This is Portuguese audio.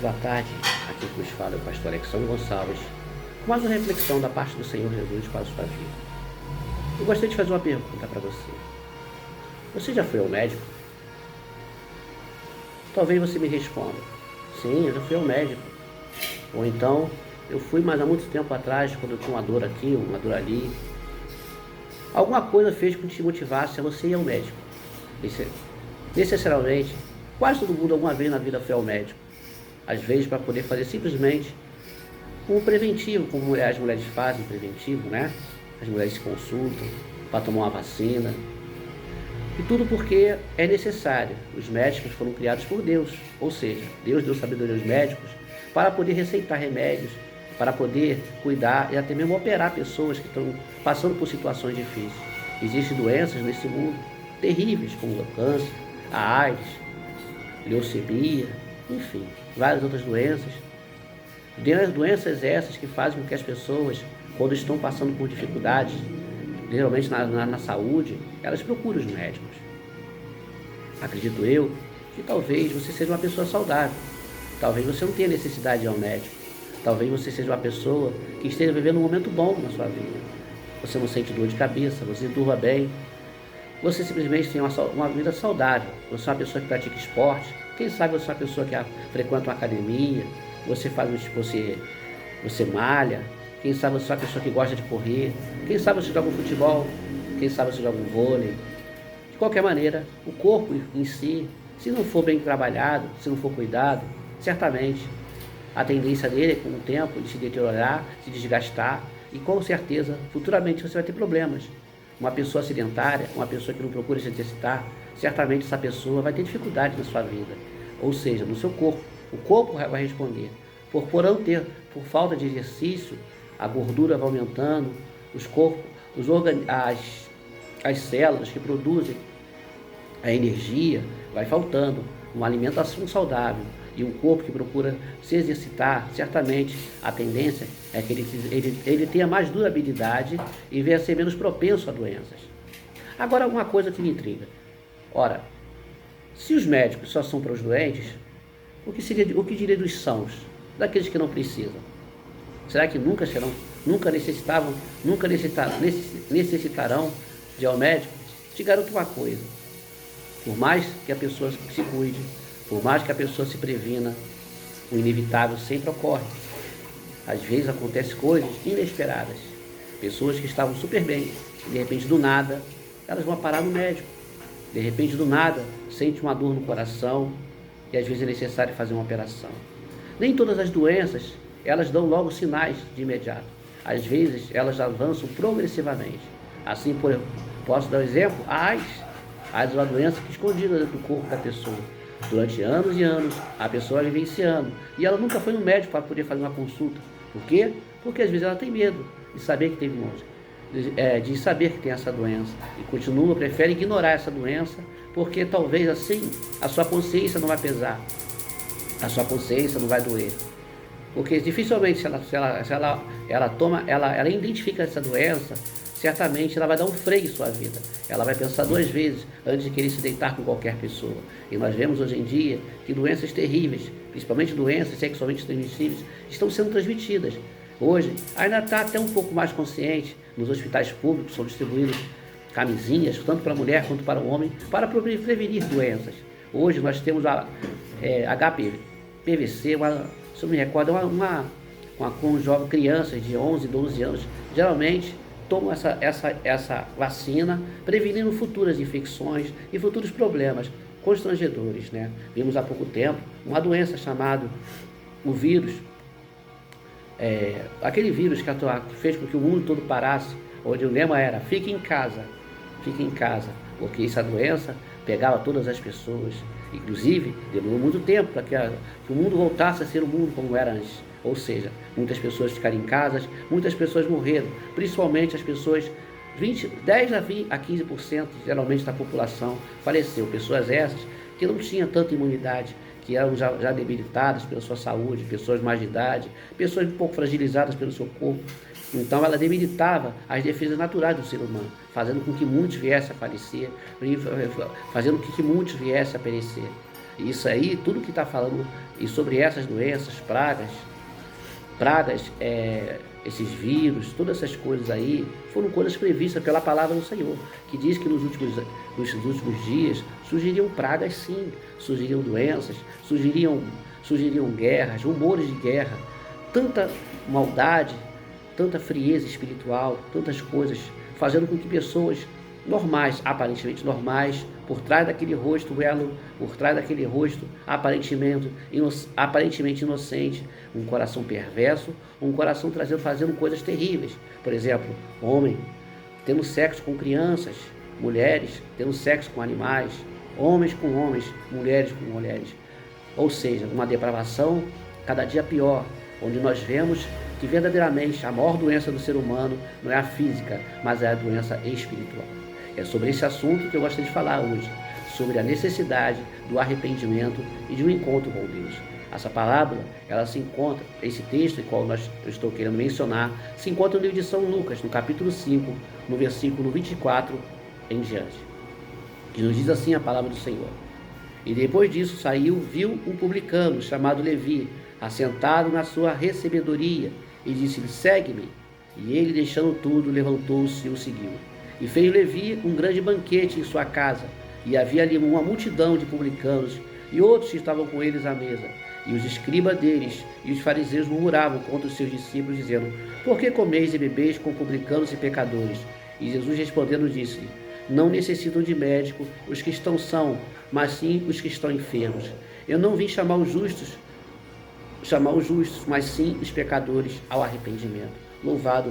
Boa tarde, aqui que vos fala é o pastor Alexandre Gonçalves, com mais uma reflexão da parte do Senhor Jesus para a sua vida. Eu gostaria de fazer uma pergunta para você. Você já foi ao médico? Talvez você me responda: sim, eu já fui ao médico. Ou então, eu fui, mas há muito tempo atrás, quando eu tinha uma dor aqui, uma dor ali. Alguma coisa fez com que te motivasse a você ir ao médico. Necessariamente, quase todo mundo alguma vez na vida foi ao médico. Às vezes para poder fazer simplesmente um preventivo, como as mulheres fazem preventivo, né? As mulheres se consultam para tomar uma vacina. E tudo porque é necessário. Os médicos foram criados por Deus, ou seja, Deus deu sabedoria aos médicos para poder receitar remédios, para poder cuidar e até mesmo operar pessoas que estão passando por situações difíceis. Existem doenças nesse mundo terríveis, como o câncer, a AIDS, leucemia, enfim, várias outras doenças. Doenças essas que fazem com que as pessoas, quando estão passando por dificuldades, geralmente na saúde, elas procuram os médicos. Acredito eu que talvez você seja uma pessoa saudável, talvez você não tenha necessidade de ir ao médico, talvez você seja uma pessoa que esteja vivendo um momento bom na sua vida. Você não sente dor de cabeça, você durma bem, você simplesmente tem uma vida saudável, você é uma pessoa que pratica esporte. Quem sabe você é uma pessoa que frequenta uma academia, você malha, quem sabe você é uma pessoa que gosta de correr, quem sabe você joga um futebol, quem sabe você joga um vôlei. De qualquer maneira, o corpo em si, se não for bem trabalhado, se não for cuidado, certamente a tendência dele é com o tempo de se deteriorar, se desgastar e com certeza futuramente você vai ter problemas. Uma pessoa sedentária, uma pessoa que não procura se exercitar, certamente essa pessoa vai ter dificuldade na sua vida, ou seja, no seu corpo. O corpo vai responder. Por não ter, por falta de exercício, a gordura vai aumentando, as células que produzem a energia vai faltando, uma alimentação saudável e um corpo que procura se exercitar, certamente a tendência é que ele tenha mais durabilidade e venha a ser menos propenso a doenças. Agora, uma coisa que me intriga. Ora, se os médicos só são para os doentes, o que diria dos sãos, daqueles que não precisam? Será que nunca necessitarão de ir ao médico? Te garanto uma coisa: por mais que a pessoa se cuide, por mais que a pessoa se previna, o inevitável sempre ocorre. Às vezes acontecem coisas inesperadas. Pessoas que estavam super bem, de repente do nada, elas vão parar no médico. De repente do nada, sente uma dor no coração e às vezes é necessário fazer uma operação. Nem todas as doenças, elas dão logo sinais de imediato. Às vezes elas avançam progressivamente. Assim, posso dar um exemplo, a AIDS. A AIDS é uma doença que é escondida dentro do corpo da pessoa. Durante anos e anos, a pessoa vai vivenciando. E ela nunca foi no médico para poder fazer uma consulta. Por quê? Porque às vezes ela tem medo de saber que tem de saber que tem essa doença. E prefere ignorar essa doença, porque talvez assim a sua consciência não vai pesar. A sua consciência não vai doer. Porque dificilmente se ela identifica essa doença, certamente ela vai dar um freio em sua vida. Ela vai pensar duas vezes antes de querer se deitar com qualquer pessoa. E nós vemos hoje em dia que doenças terríveis, principalmente doenças sexualmente transmissíveis, estão sendo transmitidas. Hoje, ainda está até um pouco mais consciente, nos hospitais públicos são distribuídas camisinhas, tanto para a mulher quanto para o homem, para prevenir doenças. Hoje nós temos a HPVC, se eu me recordo, com jovens crianças de 11, 12 anos, geralmente tomam essa vacina, prevenindo futuras infecções e futuros problemas constrangedores, né? Vimos há pouco tempo uma doença chamada o vírus, aquele vírus que fez com que o mundo todo parasse, onde o lema era fique em casa, porque essa doença pegava todas as pessoas. Inclusive, demorou muito tempo para que o mundo voltasse a ser o mundo como era antes. Ou seja, muitas pessoas ficaram em casa, muitas pessoas morreram, principalmente as pessoas, 10 a 15% geralmente da população faleceu. Pessoas essas que não tinham tanta imunidade, que eram já debilitadas pela sua saúde, pessoas mais de idade, pessoas um pouco fragilizadas pelo seu corpo. Então ela debilitava as defesas naturais do ser humano, fazendo com que muitos viessem a falecer, fazendo com que muitos viessem a perecer. Isso aí, tudo que está falando e sobre essas doenças, pragas, esses vírus, todas essas coisas aí, foram coisas previstas pela palavra do Senhor, que diz que nos últimos dias surgiriam pragas sim, surgiriam doenças, surgiriam guerras, rumores de guerra, tanta maldade, tanta frieza espiritual, tantas coisas, fazendo com que pessoas normais, aparentemente normais, por trás daquele rosto belo, por trás daquele rosto aparentemente inocente, um coração perverso, um coração fazendo coisas terríveis. Por exemplo, homem tendo sexo com crianças, mulheres tendo sexo com animais, homens com homens, mulheres com mulheres. Ou seja, uma depravação cada dia pior, onde nós vemos que verdadeiramente a maior doença do ser humano não é a física, mas é a doença espiritual. É sobre esse assunto que eu gostaria de falar hoje, sobre a necessidade do arrependimento e de um encontro com Deus. Essa parábola, ela se encontra, esse texto, qual eu estou querendo mencionar, se encontra no livro de São Lucas, no capítulo 5, no versículo 24 em diante, que nos diz assim a palavra do Senhor. E depois disso saiu, viu um publicano chamado Levi, assentado na sua recebedoria, e disse-lhe: segue-me. E ele, deixando tudo, levantou-se e o seguiu. E fez Levi um grande banquete em sua casa, e havia ali uma multidão de publicanos, e outros que estavam com eles à mesa. E os escribas deles e os fariseus murmuravam contra os seus discípulos, dizendo: por que comeis e bebeis com publicanos e pecadores? E Jesus respondendo disse-lhe: não necessitam de médico os que estão sãos, mas sim os que estão enfermos. Eu não vim chamar os justos, mas sim os pecadores ao arrependimento. Louvado